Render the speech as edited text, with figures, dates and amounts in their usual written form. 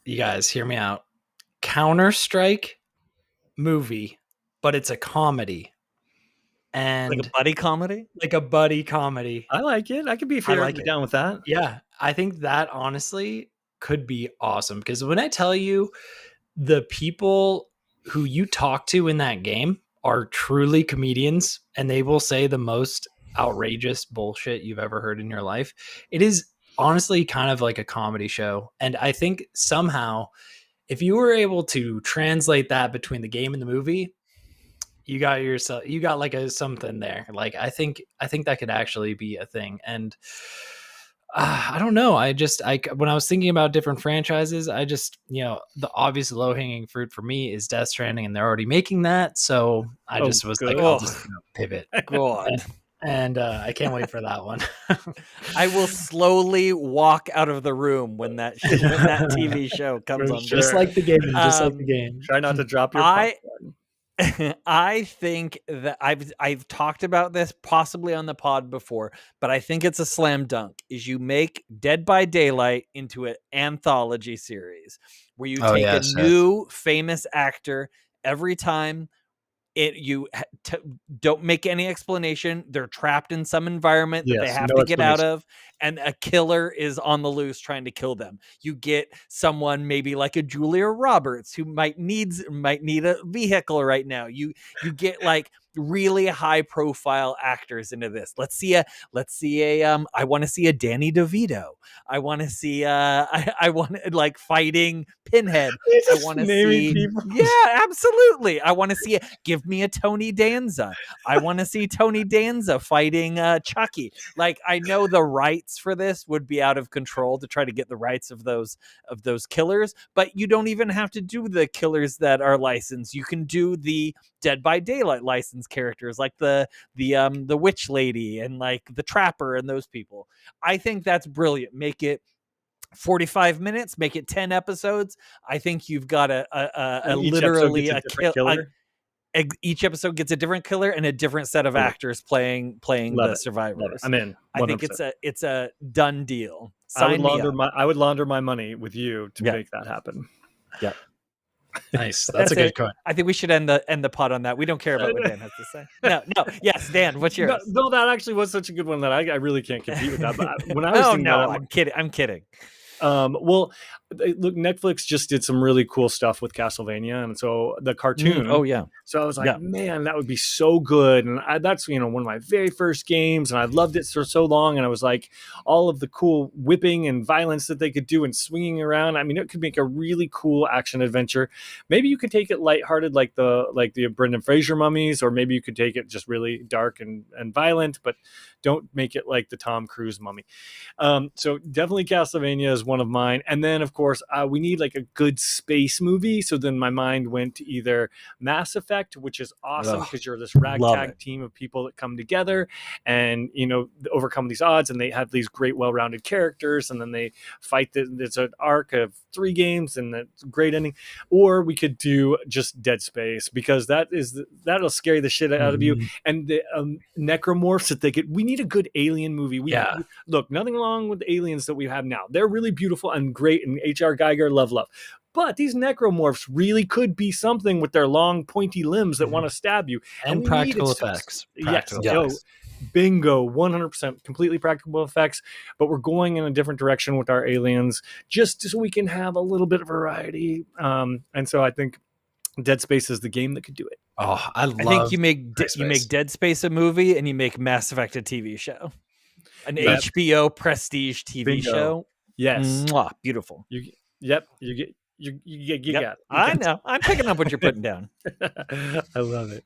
You guys, hear me out. Counter-Strike movie, but it's a comedy. Like a And buddy comedy? like a buddy comedy. I like it. I could be I like it. down with that. Yeah, I think that honestly could be awesome because when I tell you the people who you talk to in that game are truly comedians and they will say the most outrageous bullshit you've ever heard in your life. It is honestly kind of like a comedy show. And I think somehow if you were able to translate that between the game and the movie, you got like a something there. Like I think that could actually be a thing. And I don't know. When I was thinking about different franchises, I just, the obvious low hanging fruit for me is Death Stranding, and they're already making that. So I just was like, I'll just pivot. God. And I can't wait for that one. I will slowly walk out of the room when that TV show comes on. Just like the game. Try not to drop your popcorn. I think that I've talked about this possibly on the pod before, but I think it's a slam dunk. Is you make Dead by Daylight into an anthology series where you take a new famous actor every time. Don't make any explanation. They're trapped in some environment that they have to get out of, and a killer is on the loose trying to kill them. You get someone maybe like a Julia Roberts who might need a vehicle right now. You get like really high profile actors into this. Let's see a I want to see a Danny DeVito. I want to see I want like fighting Pinhead. I want to see people. Yeah, absolutely. I want to see it. Give me a Tony Danza. I want to see Tony Danza fighting Chucky. Like, I know the rights for this would be out of control to try to get the rights of those killers, but you don't even have to do the killers that are licensed. You can do the Dead by Daylight licensed characters like the witch lady and like the trapper and those people. I think that's brilliant. Make it 45 minutes, make it 10 episodes. I think you've got literally a killer. Each episode gets a different killer and a different set of actors playing the survivors. I'm in. 100%. I think it's a done deal. I would launder my money with you to make that happen. Yeah. Nice. That's a good cut. I think we should end the pod on that. We don't care about what Dan has to say. No. Yes, Dan, what's yours? No, that actually was such a good one that I really can't compete with that. But when I was thinking about it, I'm kidding. Well, look, Netflix just did some really cool stuff with Castlevania, and so the cartoon. Oh yeah. So I was like, man, that would be so good, and that's one of my very first games, and I loved it for so long, and I was like, all of the cool whipping and violence that they could do and swinging around. I mean, it could make a really cool action adventure. Maybe you could take it lighthearted, like the Brendan Fraser mummies, or maybe you could take it just really dark and violent, but don't make it like the Tom Cruise mummy. So definitely Castlevania is one of mine, and then of course we need like a good space movie. So then my mind went to either Mass Effect, which is awesome because you're this ragtag team of people that come together and overcome these odds, and they have these great well-rounded characters, and then they fight. It's an arc of 3 games and that's a great ending. Or we could do just Dead Space, because that'll scare the shit out of you. And the necromorphs that they could. We need a good alien movie. Look, nothing wrong with the aliens that we have now. They're really beautiful and great, and H.R. Geiger, love. But these necromorphs really could be something with their long, pointy limbs that want to stab you. And practical effects. Bingo, 100% completely practical effects. But we're going in a different direction with our aliens, just so we can have a little bit of variety. And so I think Dead Space is the game that could do it. Oh, I think you make Dead Space a movie, and you make Mass Effect a TV show, an HBO prestige TV show. Yes, mwah, beautiful. You got it. I know. I'm picking up what you're putting down. I love it.